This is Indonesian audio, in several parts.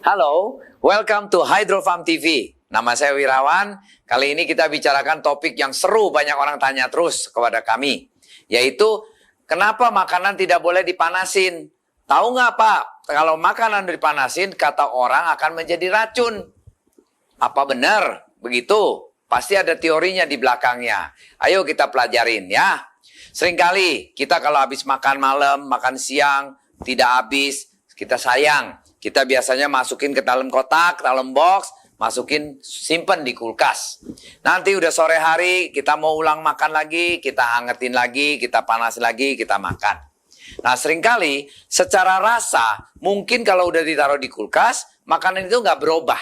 Halo, welcome to Hydro Farm TV. Nama saya Wirawan. Kali ini kita bicarakan topik yang seru, banyak orang tanya terus kepada kami. Yaitu, kenapa makanan tidak boleh dipanasin? Tahu nggak Pak, kalau makanan dipanasin, kata orang akan menjadi racun. Apa benar? Begitu? Pasti ada teorinya di belakangnya. Ayo kita pelajarin ya. Seringkali kita kalau habis makan malam, makan siang, tidak habis, kita sayang. Kita biasanya masukin ke dalam kotak, dalam box, masukin, simpen di kulkas. Nanti udah sore hari, kita mau ulang makan lagi, kita hangetin lagi, kita panas lagi, kita makan. Nah seringkali secara rasa, mungkin kalau udah ditaruh di kulkas, makanan itu nggak berubah.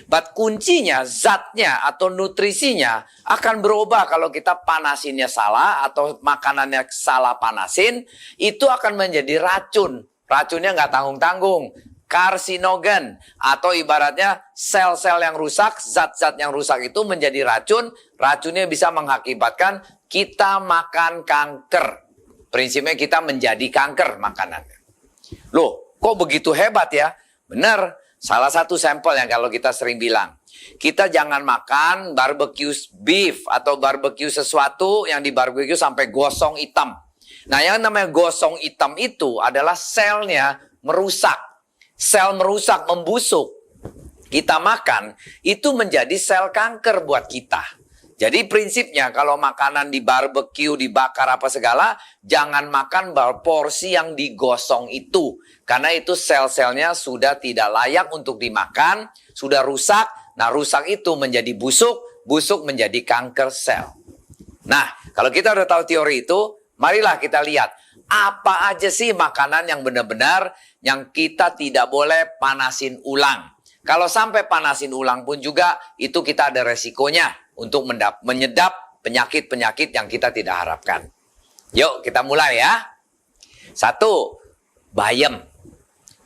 But kuncinya, zatnya atau nutrisinya akan berubah kalau kita panasinnya salah atau makanannya salah panasin, itu akan menjadi racun. Racunnya nggak tanggung-tanggung. Karsinogen atau ibaratnya sel-sel yang rusak, zat-zat yang rusak itu menjadi racun. Racunnya bisa mengakibatkan kita makan kanker. Prinsipnya kita menjadi kanker makanannya. Loh, kok begitu hebat ya? Benar. Salah satu sampel yang kalau kita sering bilang, kita jangan makan barbecue beef atau barbecue sesuatu yang di barbecue sampai gosong hitam. Nah, yang namanya gosong hitam itu adalah selnya merusak. Sel merusak, membusuk. Kita makan, itu menjadi sel kanker buat kita. Jadi prinsipnya kalau makanan di barbecue, dibakar apa segala, jangan makan porsi yang digosong itu. Karena itu sel-selnya sudah tidak layak untuk dimakan, sudah rusak. Nah rusak itu menjadi busuk, busuk menjadi kanker sel. Nah kalau kita udah tahu teori itu, marilah kita lihat. Apa aja sih makanan yang benar-benar yang kita tidak boleh panasin ulang. Kalau sampai panasin ulang pun juga itu kita ada resikonya untuk menyedap penyakit-penyakit yang kita tidak harapkan. Yuk kita mulai ya. 1. Bayam.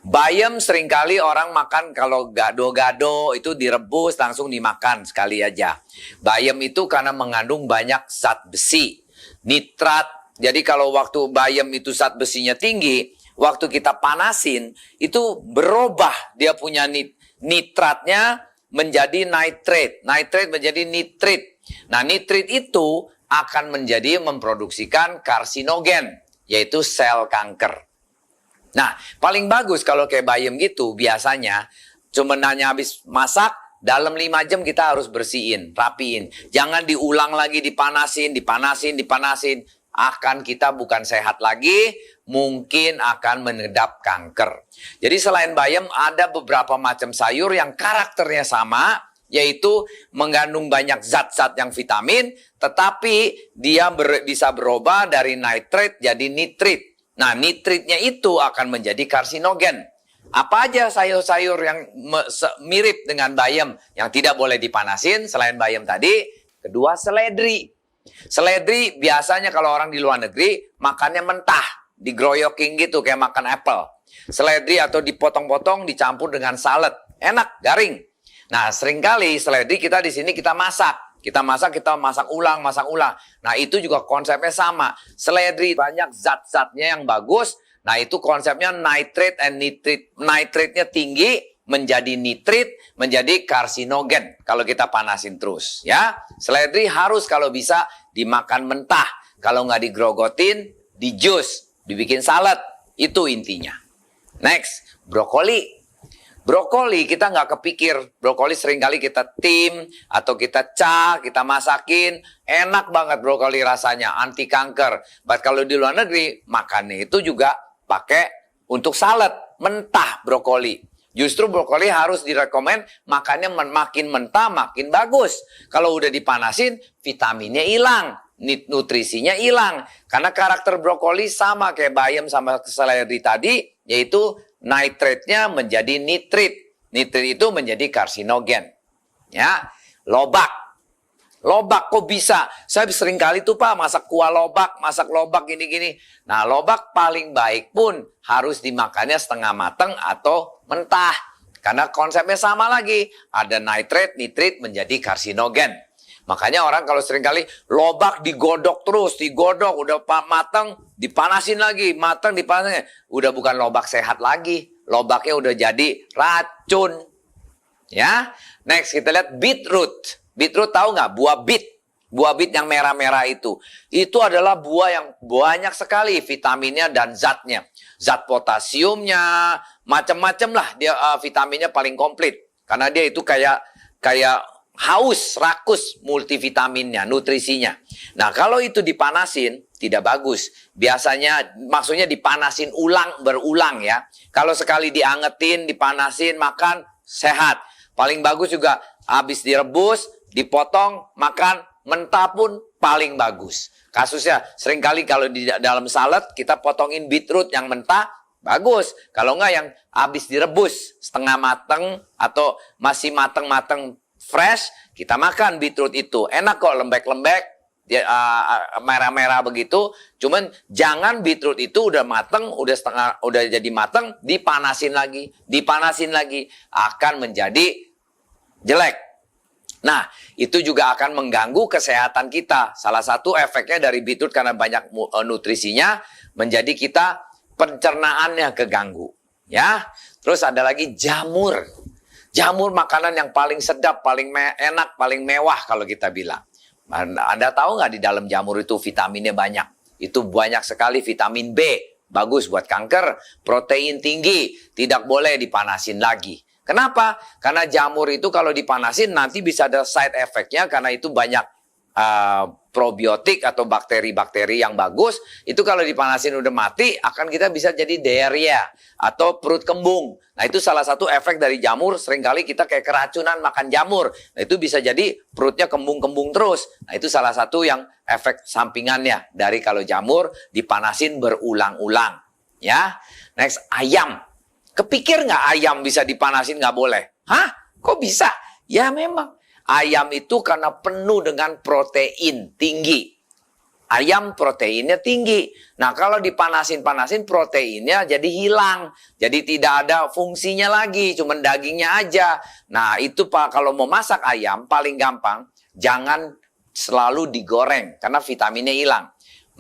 Bayam seringkali orang makan kalau gado-gado itu direbus langsung dimakan sekali aja. Bayam itu karena mengandung banyak zat besi, nitrat. Jadi kalau waktu bayam itu zat besinya tinggi, waktu kita panasin itu berubah dia punya nitratnya menjadi nitrate. Nitrate menjadi nitrit. Nah nitrit itu akan memproduksikan karsinogen, yaitu sel kanker. Nah paling bagus kalau kayak bayam gitu biasanya cuma hanya habis masak, dalam 5 jam kita harus bersihin, rapiin. Jangan diulang lagi dipanasin. Akan kita bukan sehat lagi, mungkin akan menedap kanker. Jadi selain bayam ada beberapa macam sayur yang karakternya sama, yaitu mengandung banyak zat-zat yang vitamin, tetapi dia bisa berubah dari nitrate jadi nitrit. Nah nitritnya itu akan menjadi karsinogen. Apa aja sayur-sayur yang mirip dengan bayam yang tidak boleh dipanasin selain bayam tadi? Kedua, seledri. Seledri biasanya kalau orang di luar negeri makannya mentah, digroyoking gitu kayak makan apple. Seledri atau dipotong-potong dicampur dengan salad, enak, garing. Nah, seringkali seledri kita di sini kita masak. Kita masak ulang. Nah, itu juga konsepnya sama. Seledri banyak zat-zatnya yang bagus. Nah, itu konsepnya nitrate and nitrit. Nitrate-nya tinggi menjadi nitrit, menjadi karsinogen kalau kita panasin terus ya. Seledri harus kalau bisa dimakan mentah, kalau nggak digrogotin, di jus, dibikin salad, itu intinya. Next, brokoli. Brokoli kita nggak kepikir, brokoli seringkali kita tim atau kita kita masakin, enak banget brokoli rasanya, anti kanker. But kalau di luar negeri makannya itu juga pakai untuk salad, mentah brokoli. Justru brokoli harus direkomend makannya makin mentah makin bagus. Kalau udah dipanasin vitaminnya hilang, nutrisinya hilang. Karena karakter brokoli sama kayak bayam sama seledri tadi, yaitu nitrate-nya menjadi nitrit. Nitrit itu menjadi karsinogen. Ya, lobak. Lobak kok bisa? Saya sering kali tuh Pak masak kuah lobak, masak lobak gini-gini. Nah lobak paling baik pun harus dimakannya setengah matang atau mentah. Karena konsepnya sama lagi. Ada nitrate, nitrit menjadi karsinogen. Makanya orang kalau sering kali lobak digodok terus, udah matang, dipanasin lagi, matang, dipanasin. Udah bukan lobak sehat lagi. lobaknya udah jadi racun. Ya, next kita lihat beetroot. Beetroot tahu nggak? Buah beet. Buah beet yang merah-merah itu. Itu adalah buah yang banyak sekali vitaminnya dan zatnya. Zat potasiumnya, macam-macam lah. Dia vitaminnya paling komplit. Karena dia itu kayak haus, rakus multivitaminnya, nutrisinya. Nah, kalau itu dipanasin, tidak bagus. Biasanya, maksudnya dipanasin berulang ya. Kalau sekali diangetin, dipanasin, makan, sehat. Paling bagus juga habis direbus, dipotong, makan, mentah pun paling bagus. Kasusnya seringkali kalau di dalam salad kita potongin beetroot yang mentah, bagus. Kalau enggak yang habis direbus, setengah mateng atau masih mateng-mateng fresh, kita makan beetroot itu. Enak kok, lembek-lembek, merah-merah begitu. Cuman jangan beetroot itu udah mateng, udah jadi mateng, dipanasin lagi, akan menjadi jelek. Nah, itu juga akan mengganggu kesehatan kita. Salah satu efeknya dari beetroot karena banyak nutrisinya, menjadi kita pencernaannya keganggu. Ya, terus ada lagi jamur. Jamur makanan yang paling sedap, paling enak, paling mewah kalau kita bilang. Anda tahu nggak di dalam jamur itu vitaminnya banyak? Itu banyak sekali vitamin B. Bagus buat kanker, protein tinggi, tidak boleh dipanasin lagi. Kenapa? Karena jamur itu kalau dipanasin nanti bisa ada side effect-nya karena itu banyak probiotik atau bakteri-bakteri yang bagus. Itu kalau dipanasin udah mati, akan kita bisa jadi diarrhea atau perut kembung. Nah, itu salah satu efek dari jamur. Seringkali kita kayak keracunan makan jamur. Nah, itu bisa jadi perutnya kembung-kembung terus. Nah, itu salah satu yang efek sampingannya dari kalau jamur dipanasin berulang-ulang. Ya, next, ayam. Kepikir nggak ayam bisa dipanasin nggak boleh? Hah? Kok bisa? Ya memang. Ayam itu karena penuh dengan protein tinggi. Ayam proteinnya tinggi. Nah, kalau dipanasin-panasin proteinnya jadi hilang. Jadi tidak ada fungsinya lagi, cuma dagingnya aja. Nah, itu Pak, kalau mau masak ayam paling gampang, jangan selalu digoreng karena vitaminnya hilang.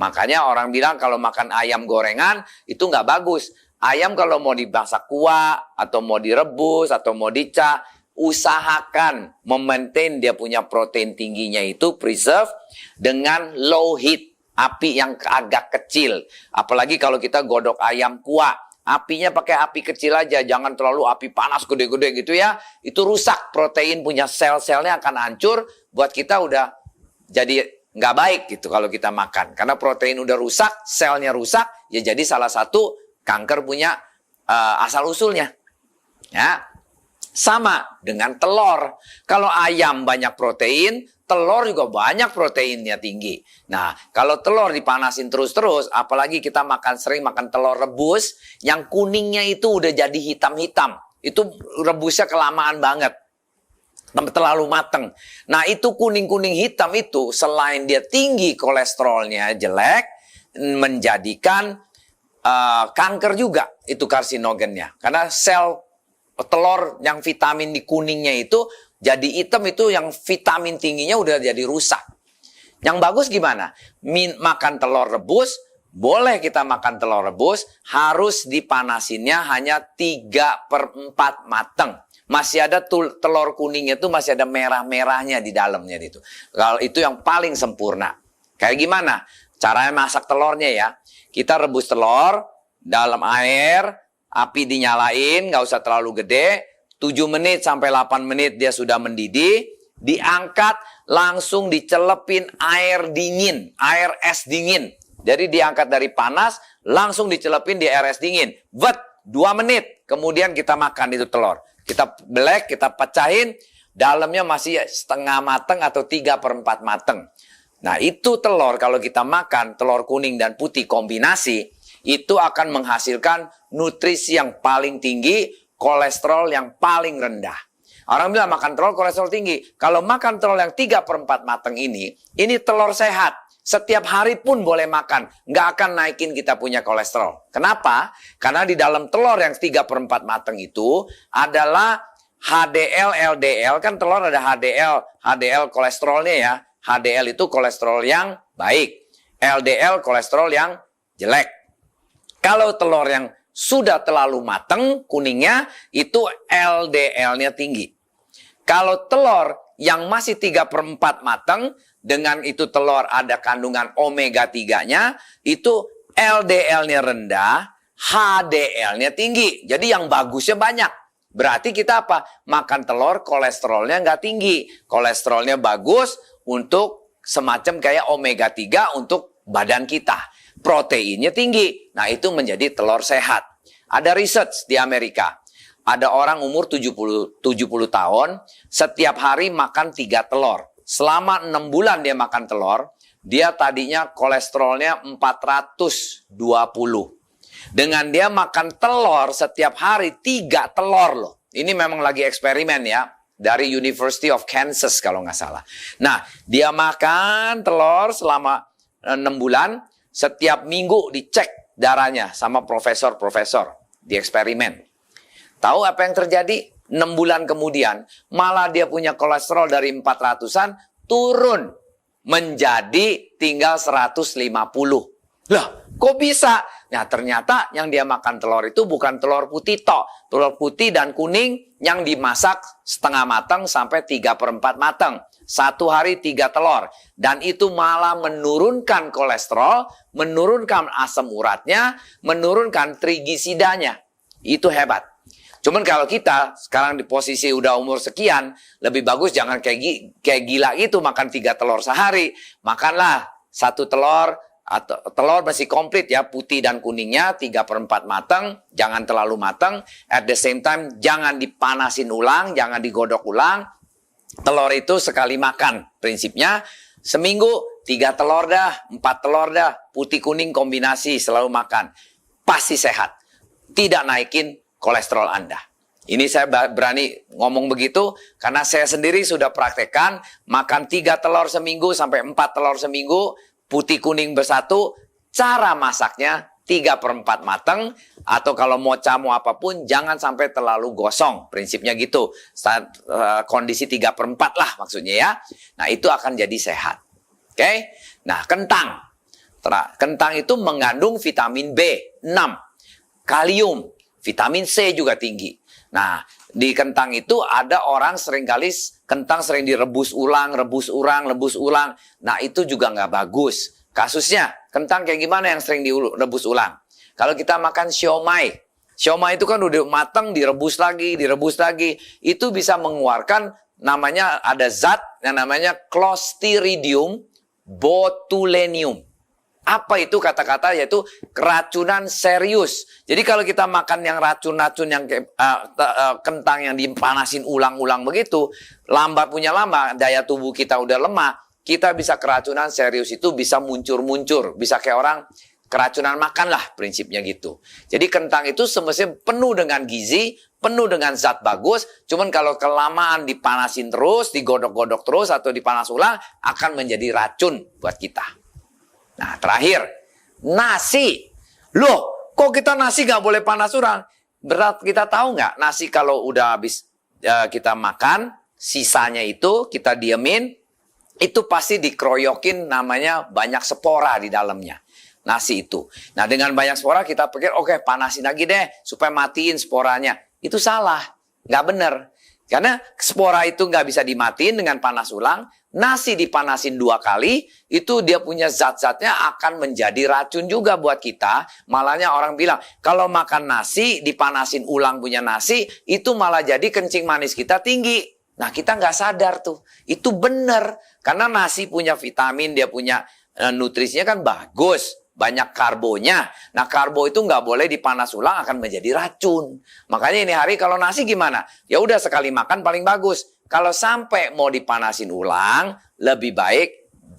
Makanya orang bilang kalau makan ayam gorengan itu nggak bagus. Ayam kalau mau dimasak kuah, atau mau direbus, atau mau dicah, usahakan memaintain dia punya protein tingginya itu preserve dengan low heat, api yang agak kecil. Apalagi kalau kita godok ayam kuah, apinya pakai api kecil aja, jangan terlalu api panas gede-gede gitu ya. Itu rusak, protein punya sel-selnya akan hancur, buat kita udah jadi nggak baik gitu kalau kita makan. Karena protein udah rusak, selnya rusak, ya jadi salah satu kanker punya asal-usulnya. Ya. Sama dengan telur. Kalau ayam banyak protein, telur juga banyak proteinnya tinggi. Nah, kalau telur dipanasin terus-terus, apalagi kita sering makan telur rebus, yang kuningnya itu udah jadi hitam-hitam. Itu rebusnya kelamaan banget. Terlalu mateng. Nah, itu kuning-kuning hitam itu, selain dia tinggi kolesterolnya jelek, menjadikan kanker juga itu karsinogennya. Karena sel telur yang vitamin di kuningnya itu jadi hitam, itu yang vitamin tingginya udah jadi rusak. Yang bagus gimana? Makan telur rebus, boleh kita makan telur rebus, harus dipanasinnya hanya 3/4 mateng. Masih ada telur kuningnya itu masih ada merah-merahnya di dalamnya itu. Kalau itu yang paling sempurna. Kayak gimana? Caranya masak telurnya ya. Kita rebus telur dalam air, api dinyalain, nggak usah terlalu gede. 7 menit sampai 8 menit dia sudah mendidih. Diangkat, langsung dicelepin air dingin, air es dingin. Jadi diangkat dari panas, langsung dicelepin di air es dingin. 2 menit, kemudian kita makan itu telur. Kita belek, kita pecahin, dalamnya masih setengah mateng atau 3/4 mateng. Nah, itu telur kalau kita makan, telur kuning dan putih kombinasi, itu akan menghasilkan nutrisi yang paling tinggi, kolesterol yang paling rendah. Orang bilang makan telur kolesterol tinggi. Kalau makan telur yang 3/4 mateng ini telur sehat. Setiap hari pun boleh makan. Nggak akan naikin kita punya kolesterol. Kenapa? Karena di dalam telur yang 3/4 mateng itu adalah HDL, LDL. Kan telur ada HDL kolesterolnya ya. HDL itu kolesterol yang baik. LDL kolesterol yang jelek. Kalau telur yang sudah terlalu matang kuningnya, itu LDL-nya tinggi. Kalau telur yang masih 3/4 matang, dengan itu telur ada kandungan omega 3-nya, itu LDL-nya rendah, HDL-nya tinggi. Jadi yang bagusnya banyak. Berarti kita apa? Makan telur, kolesterolnya nggak tinggi. Kolesterolnya bagus untuk semacam kayak omega 3 untuk badan kita. Proteinnya tinggi. Nah, itu menjadi telur sehat. Ada research di Amerika. Ada orang umur 70 tahun, setiap hari makan 3 telur. Selama 6 bulan dia makan telur, dia tadinya kolesterolnya 420. Dengan dia makan telur setiap hari 3 telur loh. Ini memang lagi eksperimen ya. Dari University of Kansas kalau nggak salah. Nah, dia makan telur selama 6 bulan. Setiap minggu dicek darahnya sama profesor-profesor di eksperimen. Tahu apa yang terjadi? 6 bulan kemudian, malah dia punya kolesterol dari 400-an turun menjadi tinggal 150. Lah, kok bisa? Nah, ternyata yang dia makan telur itu bukan telur putih tok. Telur putih dan kuning yang dimasak setengah matang sampai 3/4 matang. 1 hari 3 telur. Dan itu malah menurunkan kolesterol, menurunkan asam uratnya, menurunkan trigliseridanya. Itu hebat. Cuman kalau kita sekarang di posisi udah umur sekian, lebih bagus jangan kayak gila gitu makan 3 telur sehari. Makanlah 1 telur, atau telur masih komplit ya, putih dan kuningnya 3/4 matang, jangan terlalu matang. At the same time, jangan dipanasin ulang, jangan digodok ulang. Telur itu sekali makan, prinsipnya seminggu 3 telur dah, 4 telur dah, putih kuning kombinasi selalu makan. Pasti sehat, tidak naikin kolesterol Anda. Ini saya berani ngomong begitu karena saya sendiri sudah praktekkan makan 3 telur seminggu sampai 4 telur seminggu, putih kuning bersatu, cara masaknya 3/4 matang, atau kalau mau camu apapun jangan sampai terlalu gosong, prinsipnya gitu. Kondisi 3/4 lah maksudnya ya. Nah, itu akan jadi sehat. Oke? Nah, kentang. Kentang itu mengandung vitamin B6, kalium, vitamin C juga tinggi. Nah, di kentang itu ada orang seringkali kentang sering direbus ulang, rebus ulang. Nah, itu juga nggak bagus. Kasusnya, kentang kayak gimana yang sering direbus ulang? Kalau kita makan siomay itu kan udah matang, direbus lagi. Itu bisa mengeluarkan namanya, ada zat yang namanya Clostridium botulinum. Apa itu kata-kata? Yaitu keracunan serius. Jadi kalau kita makan yang racun-racun yang kentang yang dipanasin ulang-ulang begitu, lambat daya tubuh kita udah lemah, kita bisa keracunan serius, itu bisa muncur-muncur, bisa kayak orang keracunan makan lah, prinsipnya gitu. Jadi kentang itu semestinya penuh dengan gizi, penuh dengan zat bagus, cuman kalau kelamaan dipanasin terus, digodok-godok terus atau dipanas ulang, akan menjadi racun buat kita. Nah, terakhir, nasi. Loh, kok kita nasi nggak boleh panas ulang? Berat, kita tahu nggak? Nasi kalau udah habis kita makan, sisanya itu kita diemin, itu pasti dikeroyokin, namanya banyak spora di dalamnya. Nasi itu. Nah, dengan banyak spora kita pikir, oke, panasin lagi deh, supaya matiin sporanya. Itu salah, nggak bener. Karena spora itu nggak bisa dimatiin dengan panas ulang. Nasi dipanasin 2 kali, itu dia punya zat-zatnya akan menjadi racun juga buat kita. Malahnya orang bilang, kalau makan nasi, dipanasin ulang punya nasi, itu malah jadi kencing manis kita tinggi. Nah, kita nggak sadar tuh. Itu benar. Karena nasi punya vitamin, dia punya nutrisinya kan bagus. Banyak karbonya. Nah, karbo itu nggak boleh dipanas ulang, akan menjadi racun. Makanya ini hari kalau nasi gimana? Ya udah sekali makan paling bagus. Kalau sampai mau dipanasin ulang, lebih baik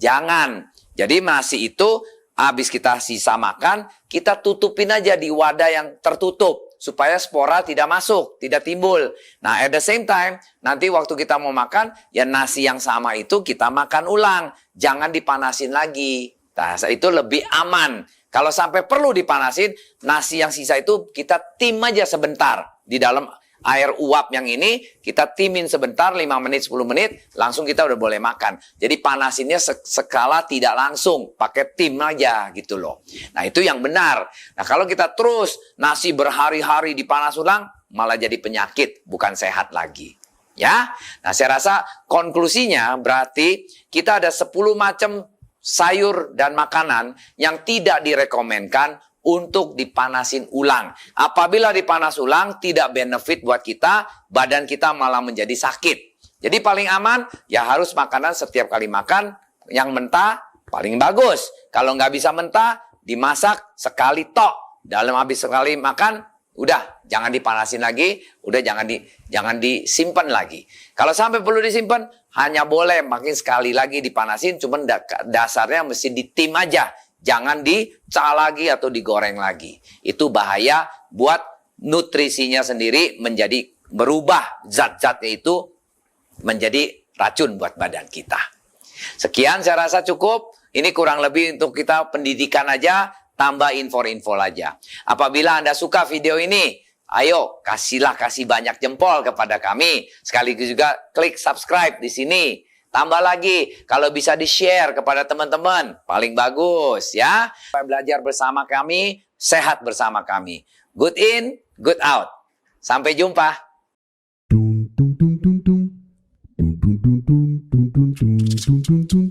jangan. Jadi nasi itu habis kita sisa makan, kita tutupin aja di wadah yang tertutup. Supaya spora tidak masuk, tidak timbul. Nah, at the same time, nanti waktu kita mau makan, ya nasi yang sama itu kita makan ulang. Jangan dipanasin lagi. Nah, itu lebih aman. Kalau sampai perlu dipanasin, nasi yang sisa itu kita tim aja sebentar di dalam air uap yang ini kita timin sebentar 5 menit 10 menit langsung kita udah boleh makan. Jadi panasinnya skala tidak langsung, pakai tim aja gitu loh. Nah, itu yang benar. Nah, kalau kita terus nasi berhari-hari dipanas ulang malah jadi penyakit, bukan sehat lagi. Ya. Nah, saya rasa konklusinya berarti kita ada 10 macam sayur dan makanan yang tidak direkomendkan untuk dipanasin ulang. Apabila dipanas ulang, tidak benefit buat kita, badan kita malah menjadi sakit. Jadi paling aman, ya harus makanan setiap kali makan, yang mentah paling bagus. Kalau nggak bisa mentah, dimasak sekali tok. Dalam habis sekali makan, udah jangan dipanasin lagi, udah jangan disimpan lagi. Kalau sampai perlu disimpan, hanya boleh makin sekali lagi dipanasin, cuman dasarnya mesti ditim aja. Jangan dicah lagi atau digoreng lagi. Itu bahaya buat nutrisinya sendiri menjadi berubah. Zat-zatnya itu menjadi racun buat badan kita. Sekian saya rasa cukup. Ini kurang lebih untuk kita pendidikan aja. Tambah info-info aja. Apabila Anda suka video ini, ayo kasih banyak jempol kepada kami. Sekaligus juga klik subscribe di sini. Tambah lagi, kalau bisa di-share kepada teman-teman, paling bagus ya. Belajar bersama kami, sehat bersama kami. Good in, good out. Sampai jumpa. Tung tung tung tung tung. Tung tung tung tung tung tung tung tung tung.